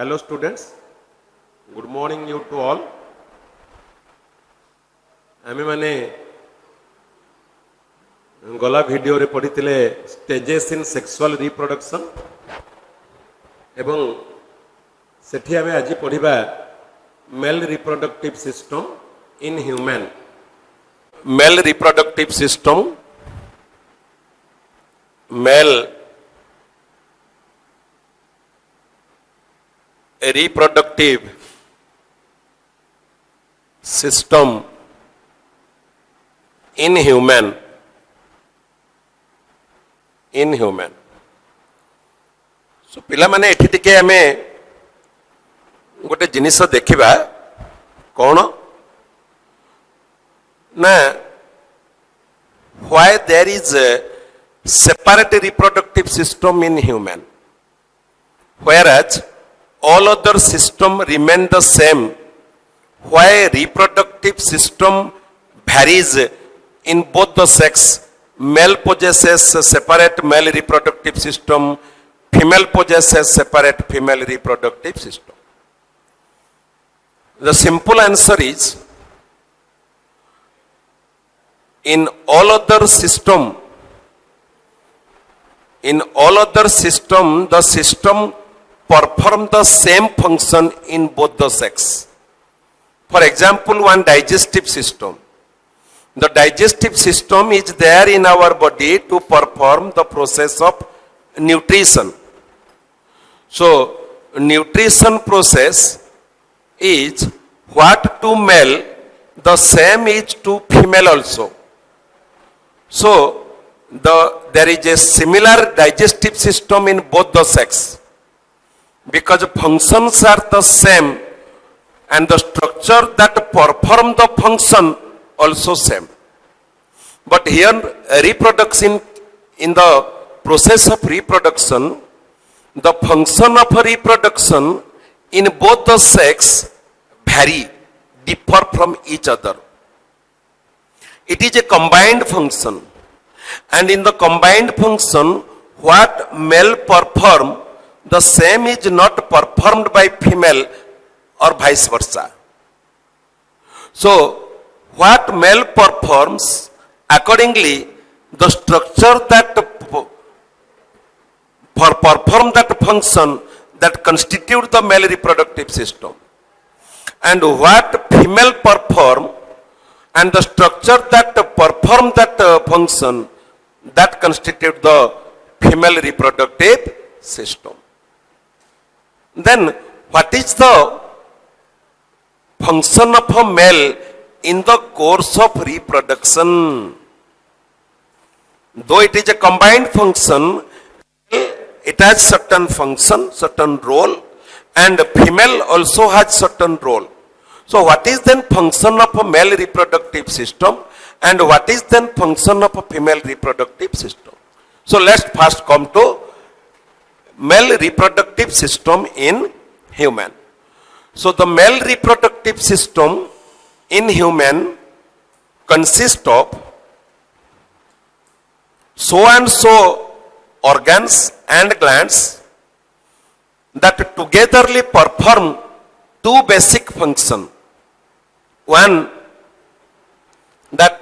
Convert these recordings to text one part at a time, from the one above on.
Hello students, good morning you to all. आमे माने गला वीडियो रे पढ़िथिले स्टेजेस इन सेक्सुअल रिप्रोडक्शन एवं सेठी आमे आज पढ़िबा male reproductive system in human. Male reproductive system, male reproductive system in human. So पिला माने एठी टिके हमें गोटे जिनिस देखिबा कौन ना why there is a separate reproductive system in human, whereas all other system remain the same. Why reproductive system varies in both the sex? Male possesses separate male reproductive system, female possesses separate female reproductive system. The simple answer is, in all other system, the system perform the same function in both the sex. For example, one digestive system. The digestive system is there in our body to perform the process of nutrition. So, nutrition process is what to male, the same is to female also. So, there is a similar digestive system in both the sex, because functions are the same and the structure that perform the function also same. But here reproduction, in the process of reproduction, the function of reproduction in both the sex vary, differ from each other. It is a combined function, and in the combined function what male perform, the same is not performed by female or vice versa. So, what male performs, accordingly, the structure that perform that function that constitute the male reproductive system, and what female perform, and the structure that perform that function that constitute the female reproductive system. Then, what is the function of a male in the course of reproduction? Though it is a combined function, it has certain function, certain role, and female also has certain role. So, what is then function of a male reproductive system, and what is then function of a female reproductive system? So, let's first come to male reproductive system in human. So, the male reproductive system in human consists of so and so organs and glands that togetherly perform two basic functions. One, that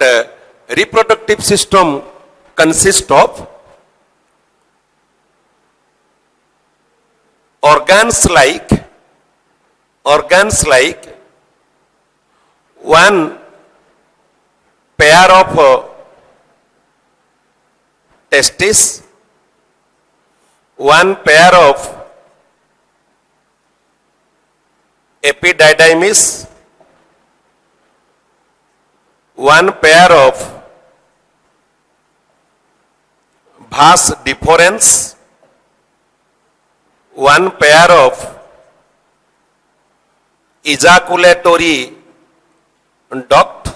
reproductive system consists of organs like one pair of testes, one pair of epididymis, one pair of vas deferens, one pair of ejaculatory duct,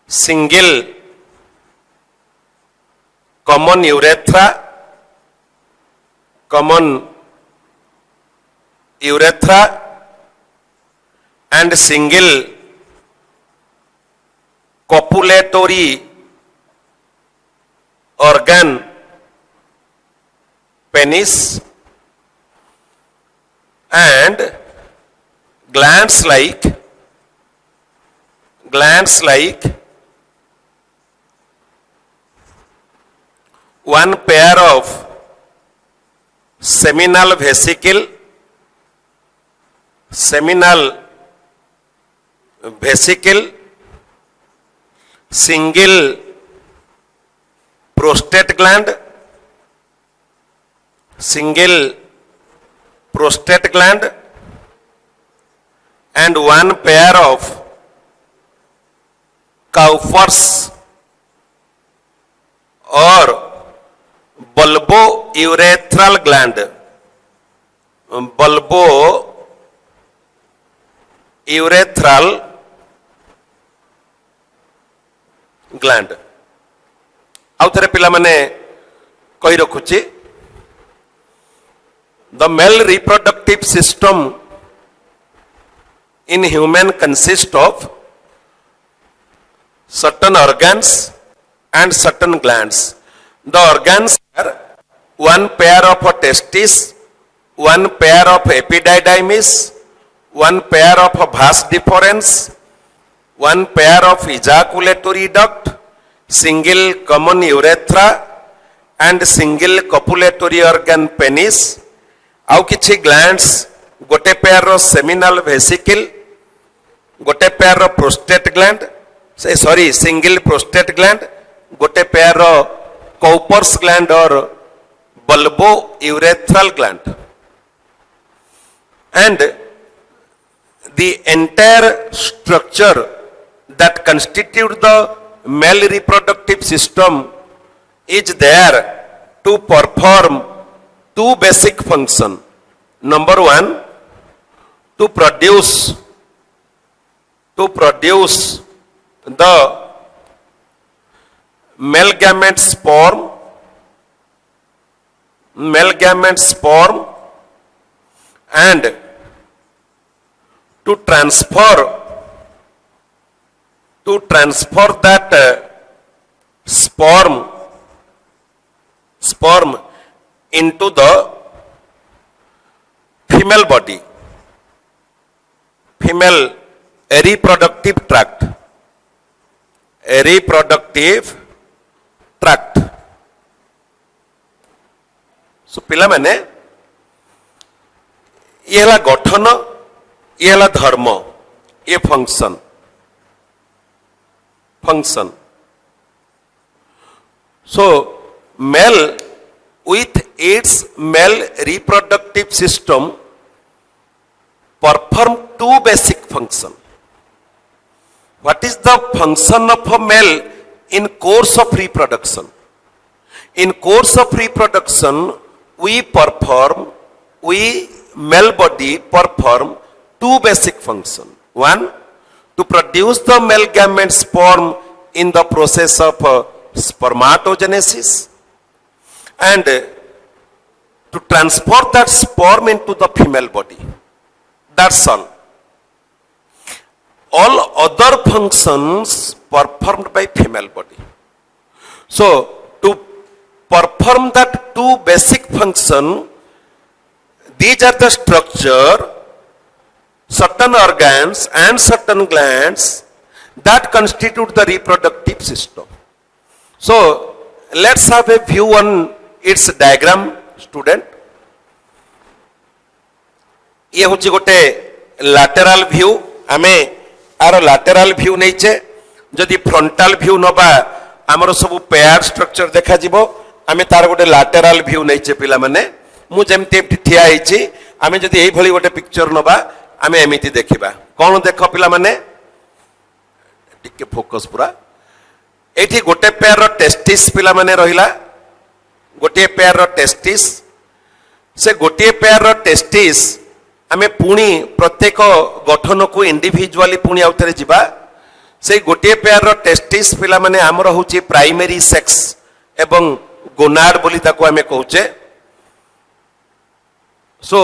single common urethra, and single copulatory organ penis, and glands like one pair of seminal vesicle, single prostate gland, and one pair of Cowper's or bulbourethral gland, आउ थे पिला माने कही रखुची the male reproductive system in human consist of certain organs and certain glands. The organs are one pair of testes, one pair of epididymis, one pair of vas deferens, one pair of ejaculatory duct, single common urethra and single copulatory organ penis. आउ किछि glands गोटे pair रो seminal vesicle, गोटे pair रो prostate gland, single prostate gland, गोटे pair रो Cowper's gland और bulbourethral gland. And the entire structure that constitute the male reproductive system is there to perform two basic functions. Number one, to produce the male gamete sperm and to transfer that sperm into the female body, female reproductive tract. So पिला माने ये हला गठन, ये हला धर्म, ये function. So male with its male reproductive system perform two basic functions. What is the function of a male in course of reproduction? In course of reproduction, male body perform two basic functions. One, to produce the male gamete sperm in the process of spermatogenesis, and to transport that sperm into the female body. That's all. All other functions performed by female body. So, to perform that two basic function, these are the structure, certain organs and certain glands that constitute the reproductive system. So, let's have a view on its diagram, student. ये हूँ गोटे lateral view. आमे आरो lateral view नहीं चे, जदि frontal view नबा आमरो सबु pair structure देखा जिबो. आमे तार गोटे lateral view नहीं चे पिला मने. मु जेमते ठिया आइछि, आमे जदि एई भली गोटे picture नबा, आमे एमिति देखिबा. कोन देखो पिला मने? टिके focus पूरा. एठी गोटे pair रो testis पिला मने रहिला. गोटे pair रो testis. से गोटे pair रो testis आमे पुणी प्रत्येक गठन को इंडिविजुअली पुणी आउथरे जिबा. से गोटे पेयर रो टेस्टिस पिला माने हमर होची प्राइमरी सेक्स एवं गोनाड बोली ताको आमे कहूचे. सो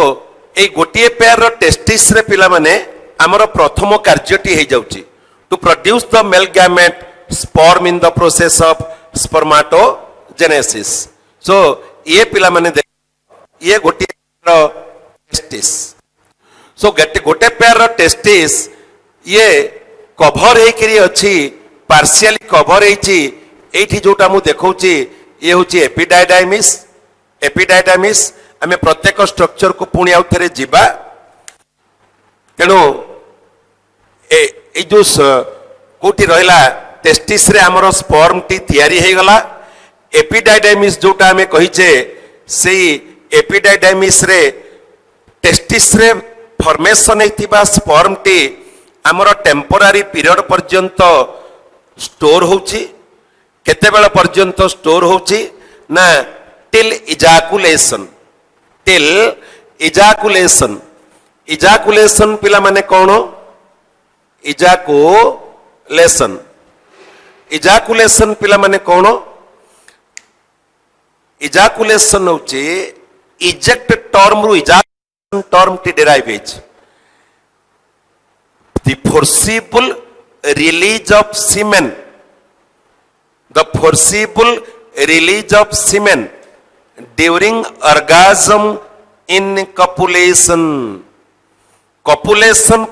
ए गोटे पेयर रो टेस्टिस रे पिला माने हमर प्रथम कार्यटी हे जाउची to produce the male gamete sperm in the process of spermatogenesis. So ये पिला माने ये गोटे रो टेस्टिस सो गोटे पेयर टेस्टिस ये कभर होकरी अच्छी पार्शियली कभर होती जोटा मु देखौची ये होची एपिडाइडाइमिस एपिडाइडाइमिस आमे प्रत्येक स्ट्रक्चर को पुणी आउ थे जीवा तेणु जो कोटी रहिला टेस्टिस रे हमर स्पर्म टी तयारी हे गला एपिडाइडाइमिस जोटा आमे कहिचे सेई एपिडाइडाइमिस रे टेस्टिस रे फॉर्मेशन हेतिबा स्पर्म टी हमर टेम्पोरारी पीरियड पर्यंत स्टोर होची केते बेला पर्यंत स्टोर होची ना टिल इजाकुलेशन इजाकुलेशन पिला माने कौन इजाकुलेशन पिला माने कौन इजाकुलेशन होची इजेक्ट टर्म रु ejaculation term T derive H the forcible release of semen during orgasm in copulation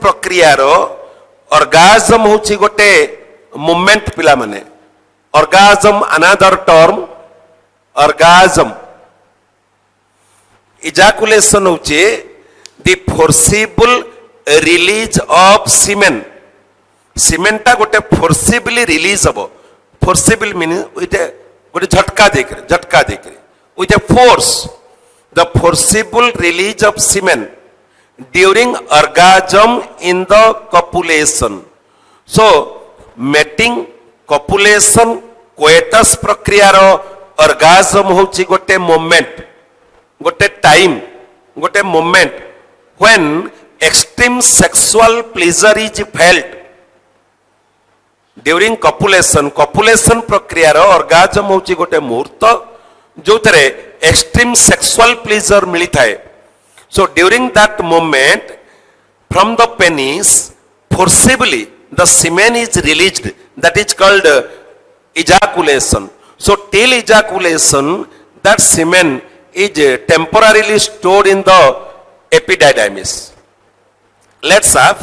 प्रक्रिया रो orgasm होची गोटे मूवमेंट पिला माने orgasm another term orgasm ejaculation होची the forcible release of semen semen टा गोटे फोर्सिबली रिलीज हम फोर्सिबल मीनिंग गोटे झटका देकर with a force the forcible release of semen during orgasm in the copulation so mating copulation coitus प्रक्रिया रो orgasm होची गोटे मोमेंट गोटे टाइम गोटे moment when extreme sexual pleasure is felt during copulation प्रक्रिया रो orgasm होची गोटे मुहूर्त जो थरे extreme sexual pleasure मिली थाए so during that moment from the penis forcibly the semen is released that is called ejaculation so till ejaculation that semen is temporarily stored in the epididymis. Let's have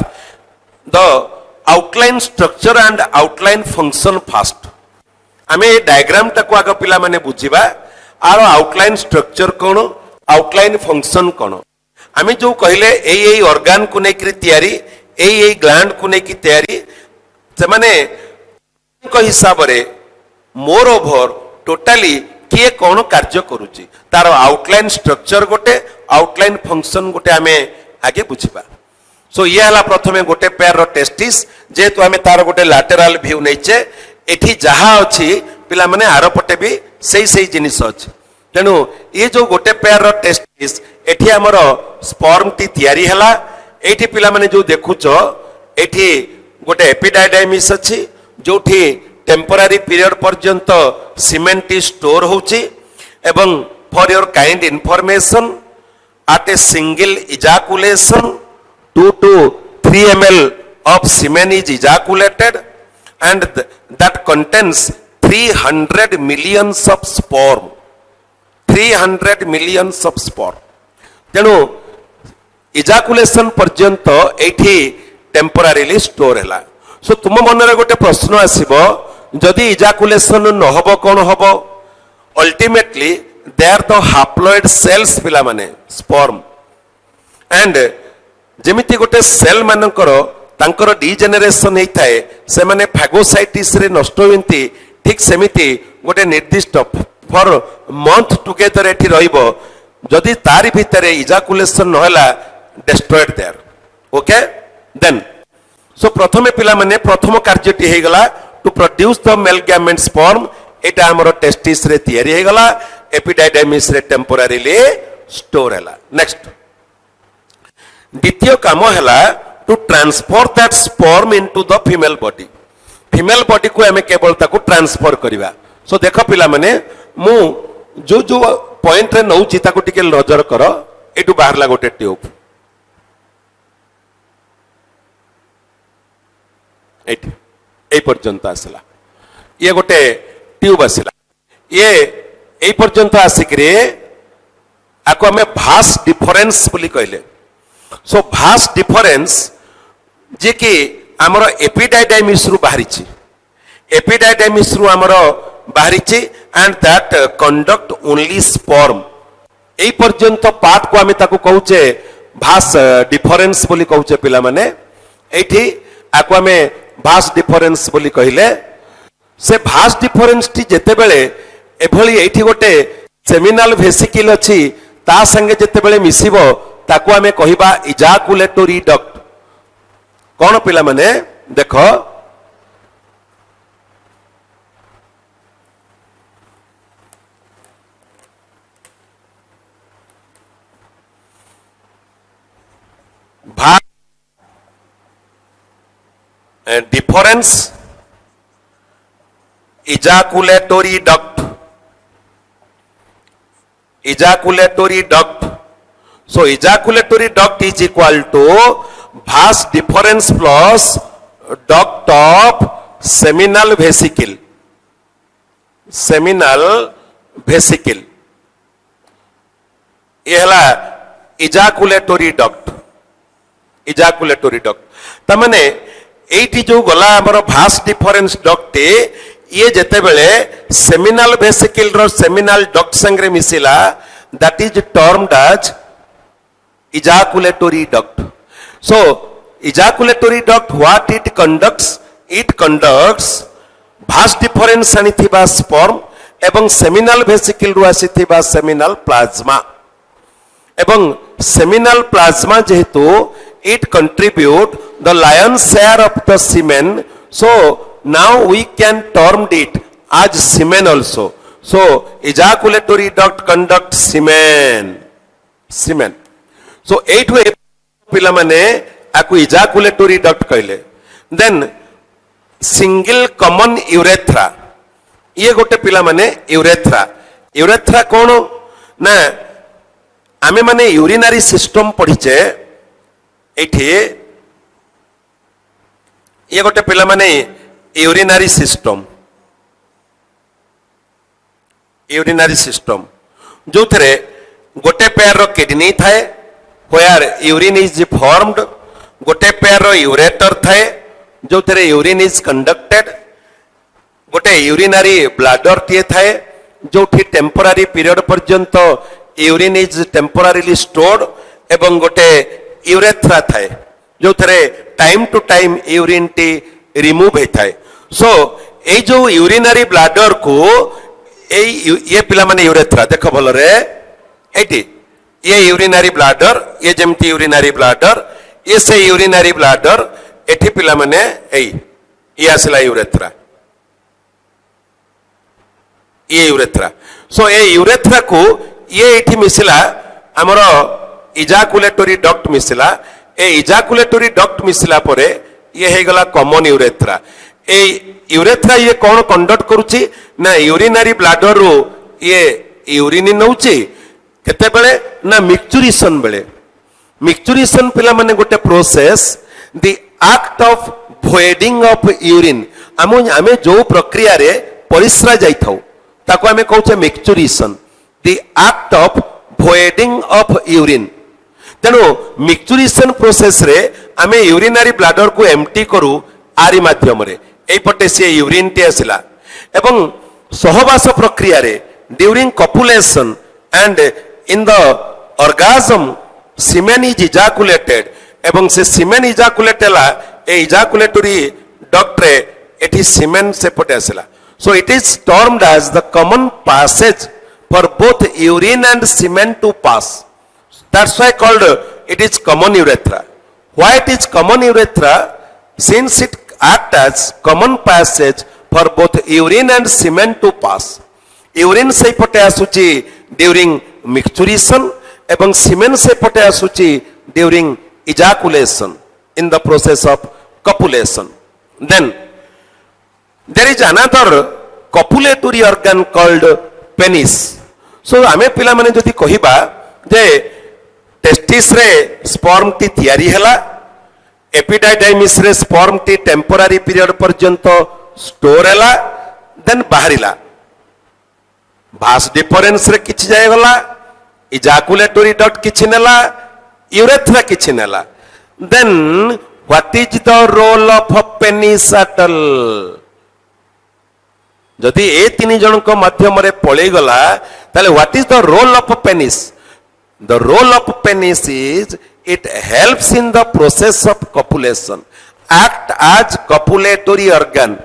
the outline structure and outline function first. आमे diagram टाको आग पिला माने बुझिबा आर outline structure कोन outline function कोन आमे जो कहले एई ऑर्गन को नेकरी तयारी एई ग्लैंड को नेकी तयारी से माने को हिसाब रे मोर ओवर टोटली किए कोन कार्य करूची तार आउटलाइन स्ट्रक्चर गोटे आउटलाइन फंक्शन गोटे आमे आगे बुझिबा सो ये हला प्रथमे गोटे पेयर रो टेस्टिस जेतु आमे तार गोटे लैटरल व्यू नैचे एठी जहा अछि पिला माने आरो पटे भी सही जिनिस अछि तेनु ये जो गोटे पेयर रो टेस्टिस एठी हमर स्पर्म टी तयारी हला एठी पिला माने जो देखुचो एठी गोटे एपिडाइडाइमिस अछि जोठी टेम्पोरारी पीरियड पर्यंत सीमेन टी स्टोर होछि एवं for your kind information at a single ejaculation 2 to 3 ml of semen is ejaculated and that contains 300 millions of sperm 300 millions of sperm तेणु ejaculation पर्यंत एठी टेम्पोरारीली स्टोर हैला सो तुम मन रे गोटे प्रश्न आसीबो जदि ejaculation न होबो कोन होबो ultimately they are the haploid cells पिला माने sperm and जेमिति गोटे सेल मानकर तांकर डिजेनेरेशन हेई थाए से माने फागोसाइटिस रे नष्ट होइंती ठीक सेमिति गोटे निर्दिष्ट फॉर मंथ टुगेदर एठी रहइबो जदि तारि भितरे इजाकुलेशन न होला destroyed there okay then so प्रथमे पिला माने प्रथम कार्यटी हे गला to produce the male gamete sperm एटा हमर टेस्टिस रे तयारी हे गला एपिडाइडाइमिस रे टेम्पोरारीली स्टोर हैला नेक्स्ट द्वितीय काम हैला to transfer that sperm into the female body को हमें केवल ताको ट्रांसफर करिवा सो देखो पिला माने मु जो जो पॉइंट रे नउची ताको टिके नजर करो एटू बाहरला गोटे ट्यूब एट ए पर्यंत आसला ये गोटे ट्यूब आसला ये ए पर्यंत आसिक रे आको हमें भास डिफरेंस बोली कहले सो भास्ट डिफरेंस जे कि आमर एपिडाइडाइमिस रु बाहरी एपिडाइडाइमिस रु आमर बाहरी and that conduct only sperm एई पर्यंत पार्ट को आमे ताको कहूचे भास डिफरेंस बोली कहूचे पिला माने एठी आको आमे भास डिफरेंस बोली कहिले से भास डिफरेंस टी जेते बेले एभली एठी गोटे सेमिनाल वेसिकल अछि ता संगे जेते बेले मिसिबो ताको आमे कहिबा इजाकुलेटरी डक्ट कौन पिला माने देखो difference ejaculatory duct so ejaculatory duct is equal to vas difference plus duct of seminal vesicle ये हला ejaculatory duct तमने एठी जो गला हमर भास डिफरेंस डक्ट ये जेते बेले सेमिनल वेसिकल रो सेमिनल डक्ट संगे मिसिला that is termed as ejaculatory duct so ejaculatory duct what it conducts vas difference आनिथिबा स्पर्म एवं सेमिनल वेसिकल रु आसीथिबा सेमिनल प्लाज्मा एवं सेमिनल प्लाज्मा जेहेतु it contribute the lion's share of the semen so now we can term it as semen also so ejaculatory duct conduct semen so 8 way पिला माने आकु ejaculatory duct कहले then single common urethra ये गोटे पिला माने urethra कौन ना आमे माने urinary system पढ़िचे एठी ये गोटे पिला माने urinary system जो थरे गोटे पेयर रो किडनी थाए where urine is formed गोटे पेयर रो ureter थाए जो थरे urine is conducted गोटे urinary bladder टिए थाए जो थी temporary period पर्यंत urine is temporarily stored एवं गोटे urethra थाए जो थरे टाइम टू टाइम यूरिन टी रिमूव होता है सो ये जो यूरिनरी ब्लाडर को ये पिला माने यूरेथ्रा देख भल रे एटी ये यूरिनरी ब्लाडर ये जेमती यूरिनरी ब्लाडर ये से यूरिनरी ब्लाडर एठी पिला माने ये आसला यूरेथ्रा सो ये यूरेथ्रा को ये एठी मिसिला हमरो इजाकुलेटरी डक्ट मिसिला ए इजाकुलेटरी डक्ट मिसिला परे ये हे गला कॉमन यूरेथ्रा ए यूरेथ्रा ये कौन कंडक्ट करूची ना यूरिनरी ब्लाडर रो ये यूरिन नउची केते बेले ना मिक्चुरेशन पिला माने गोटे process the act of voiding of urine आमे जो प्रक्रिया रे परिस्रा जाई थाउ ताको आमे कहउचे micturition the act of voiding of urine तेणु मिक्चुरेशन प्रोसेस रे आमे यूरिनरी ब्लाडर को एम्प्टी करू आरी माध्यम रे एई पटे से यूरिन टी आसिला एवं सहवास प्रक्रिया रे during copulation and in the orgasm semen is ejaculated एवं से सीमेन इजाकुलेट हला ए इजाकुलेटरी डक्ट रे एठी सीमेन से पटे आसिला so it is termed as the common passage for both urine and semen to pass That's why called it is common urethra. Why it is common urethra? Since it acts as common passage for both urine and semen to pass. Urine से पटे आसुची during micturition एवं semen से पटे आसुची during ejaculation in the process of copulation. Then there is another copulatory organ called penis. So आमे पिला माने जदि कहिबा जे टेस्टिस रे स्पर्म टी तैयारी हला एपिडाइडाइमिस रे स्पर्म टी टेम्पोरारी पीरियड पर्यंत स्टोर हला देन बाहरिला भास डिफरेंस रे किछि जाय गला इजाकुलेटरी डक्ट किछि नेला यूरेथ्रा किछि नेला then what is the role of a penis शटल जदि ए तीन जन को माध्यम रे पळै गला ताले what is the role of penis the role of penis is it helps in the process of copulation act as copulatory organ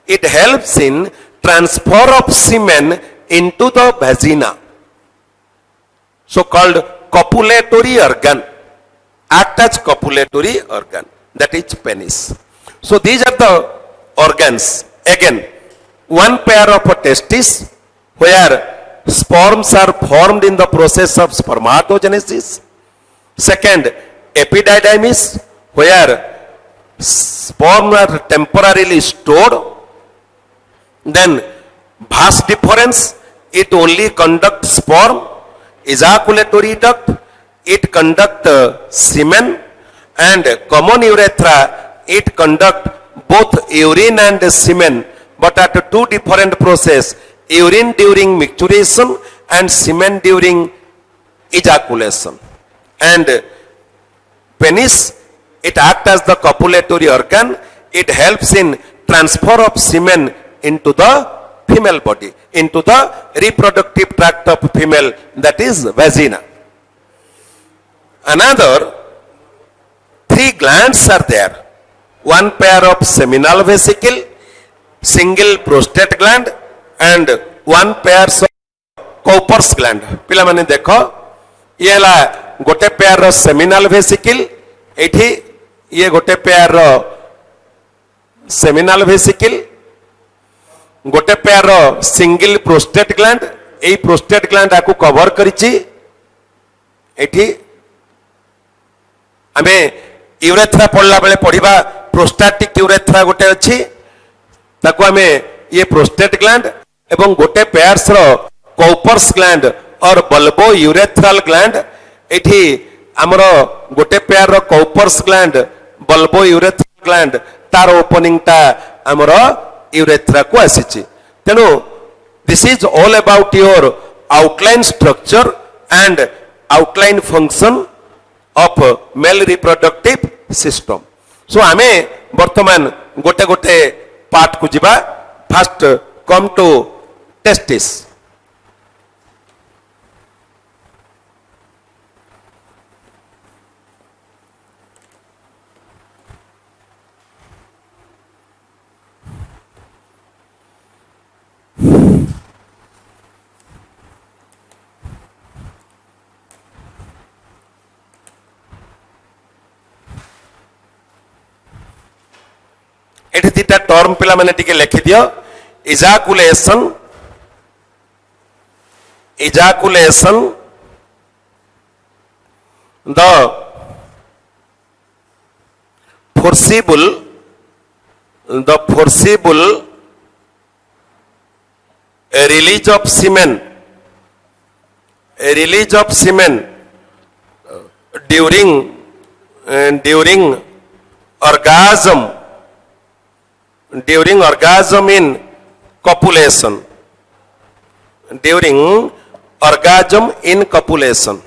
it helps in transfer of semen into the vagina so called copulatory organ act as copulatory organ that is penis so these are the organs again one pair of testes where sperms are formed in the process of spermatogenesis second epididymis where sperm are temporarily stored then vas deferens it only conducts sperm ejaculatory duct it conduct semen and common urethra it conduct both urine and semen but at two different process urine during micturition and semen during ejaculation and penis it acts as the copulatory organ it helps in transfer of semen into the female body into the reproductive tract of female that is vagina another three glands are there one pair of seminal vesicle single prostate gland and one pair of Cowper's gland पिला माने देखो ये ला गोटे pair रो seminal vesicle एठी ये गोटे pair रो सेमिनल वेसिकल गोटे पेयर रो सिंगल प्रोस्टेट ग्लैंड एई प्रोस्टेट ग्लैंड आकु कवर करिछि एठी आमे यूरेथ्रा पढ़ला बेले पढ़िबा प्रोस्टैटिक यूरेथ्रा गोटे अछि ताकु आमे ये प्रोस्टेट ग्लैंड एवं गोटे पेयर्स रो कॉपर्स ग्लैंड और बल्बो यूरेथ्रल ग्लैंड एठी हमरो गोटे पेयर रो Cowper's gland bulbourethral gland तार ओपनिंग ता हमरो यूरेथ्रा को आसीछि तेनु this is all about your outline structure and outline function of male reproductive system so आमे वर्तमान गोटे गोटे पार्ट को जिबा फर्स्ट कम टू टेस्टिस एठी दिटा टर्म पिला माने टिके लिखि दियो ejaculation the forcible release of semen during orgasm in copulation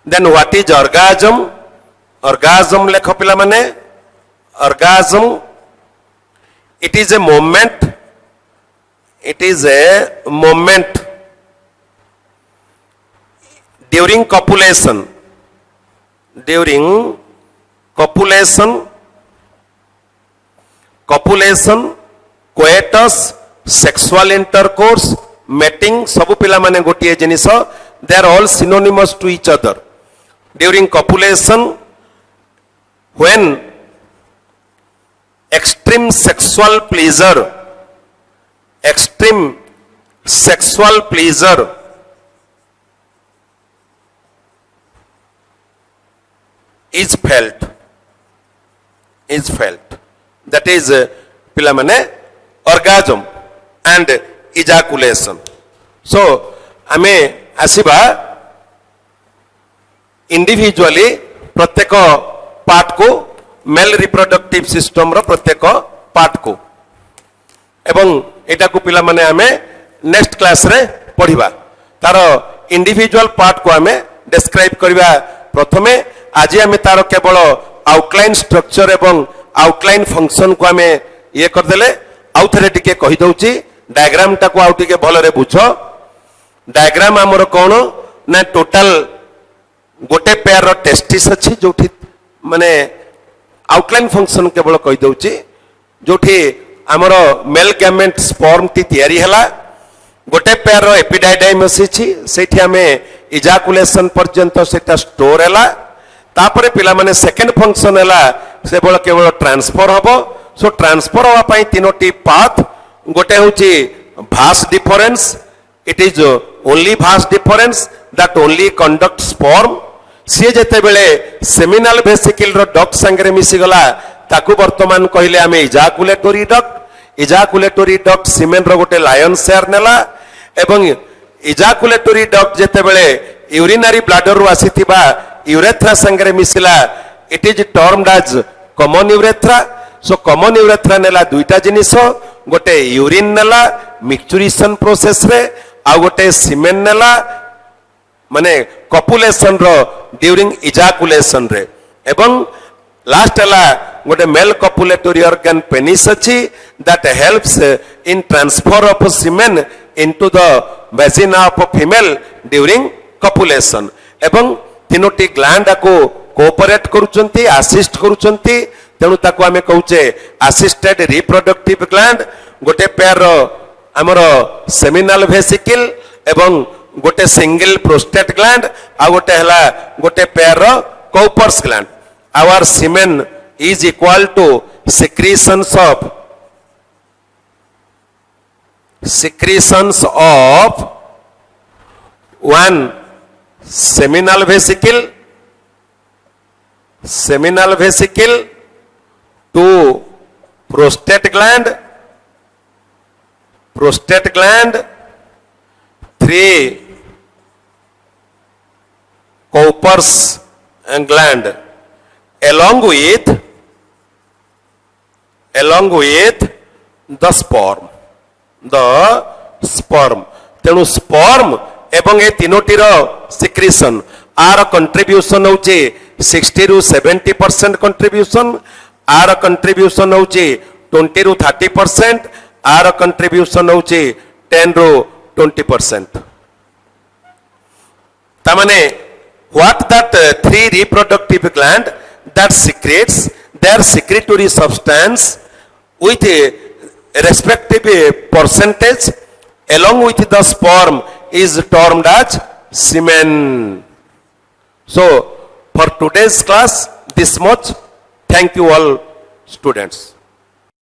then what is orgasm lekho pila mane orgasm it is a moment during copulation coitus sexual intercourse mating sabu pila mane gotiye jinis they are all synonymous to each other during copulation when extreme sexual pleasure is felt that is pila mane orgasm and ejaculation so ame asiba individually प्रत्येक part को mail reproductive system रो प्रत्येक part को एवं एटा को पिला माने हमें next class रे पढ़िबा तार इंडिविजुअल पार्ट को हमें डिस्क्राइब करबा प्रथमे आज आम तार केवल आउटलाइन स्ट्रक्चर एवं आउटलाइन फंक्शन को आम ये करदे आउ थे टिके कही दउची डायग्राम टाको आउ टिके भलरे बुझ डायग्राम आमर कौन ना टोटल गोटे पेयर टेस्टिस अच्छी जो माने आउटलाइन फंक्शन केवल कही दउची जोठी आमर मेल गैमेट स्पर्म टी तैयारी हला गोटे पेयर एपिडाइडाइम आसी सेठी आमे इजाकुलेशन पर्यंत सेटा स्टोर हला तापरे पिला माने सेकंड फंक्शन हला सेबल केवल ट्रांसफर हबो सो ट्रांसफर हवा पई तीनोटी पाथ गोटे होची vas difference it is only vas difference that only conduct sperm सी जेते बेले सेमिनल वेसिकल रो डक्ट संगे मिसी गला ताकू वर्तमान कहले आमे इजाकुलेटरी डक्ट सीमेन रो गोटे लायन शेयर नेला एवं इजाकुलेटरी डक्ट जेते बेले यूरिनरी ब्लाडर रो आसीथिबा यूरेथ्रा संगे मिसिला it is termed as common urethra so common urethra नेला दुईटा जिनिस गोटे यूरिन नेला मिक्सचुरेशन प्रोसेस रे आ गोटे सीमेन नेला माने कपुलेशन रो ड्यूरिंग इजाकुलेशन रे एवं लास्ट हला गोटे मेल कपुलेटरी ऑर्गन पेनिस अछि that helps in transfer of semen into the vagina of female during copulation एवं तीनोटी ग्लैंड को कोऑपरेट करूचंती असिस्ट करूचंती तेणु ताको आमे कहूचे असिस्टेड रिप्रोडक्टिव ग्लैंड गोटे पेयर हमर सेमिनल वेसिकल एवं गोटे सिंगल प्रोस्टेट ग्लैंड आ गोटे हला गोटे pair Cowper's gland our semen is equal to secretions of one seminal vesicle, two prostate gland, three Cowper's gland, along with the sperm. तेणु sperm एवं ए तीनोटी सिक्रीशन आर कंट्रीब्यूशन होची 60 ରୁ 70% कंट्रीब्यूशन आर कंट्रीब्यूशन होची 20 ରୁ 30% आर कंट्रीब्यूशन होची 10 ରୁ 20%. तामाने what that three reproductive gland that secretes their secretory substance with a respective percentage along with the sperm is termed as semen. So for today's class this much. Thank you all students.